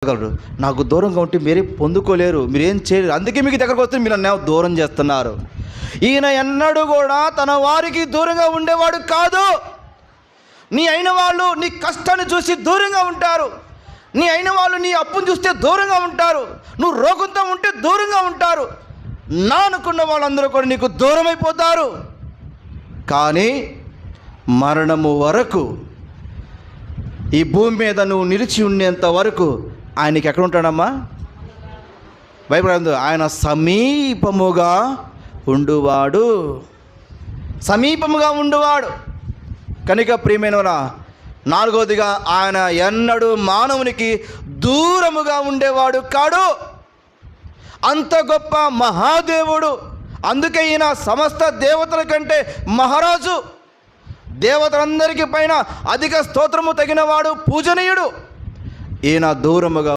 పొందగలరు. నాకు దూరంగా ఉంటే మీరే పొందుకోలేరు, మీరేం చేయలేరు. అందుకే మీకు దగ్గరకు వస్తే మీరు నన్ను దూరం చేస్తున్నారు. ఈయన ఎన్నడూ కూడా తన వారికి దూరంగా ఉండేవాడు కాదు. నీ అయిన వాళ్ళు నీ కష్టాన్ని చూసి దూరంగా ఉంటారు. నీ అయిన వాళ్ళు నీ అప్పును చూస్తే దూరంగా ఉంటారు. నువ్వు రోగంతో ఉంటే దూరంగా ఉంటారు. నా అనుకున్న వాళ్ళందరూ కూడా నీకు దూరం అయిపోతారు. కానీ మరణము వరకు ఈ భూమి మీద నువ్వు నిలిచి ఉండేంత వరకు ఆయనకి ఎక్కడ ఉంటాడమ్మా? బైబిల్ అందు ఆయన సమీపముగా ఉండువాడు, సమీపముగా ఉండువాడు. కనుక ప్రియమైనవారా, నాలుగవదిగా ఆయన ఎన్నడూ మానవునికి దూరముగా ఉండేవాడు కాడు. అంత గొప్ప మహాదేవుడు. అందుకే ఈయన సమస్త దేవతల కంటే మహారాజు. దేవతలందరికీ పైన అధిక స్తోత్రము తగినవాడు, పూజనీయుడు. ఈయన దూరముగా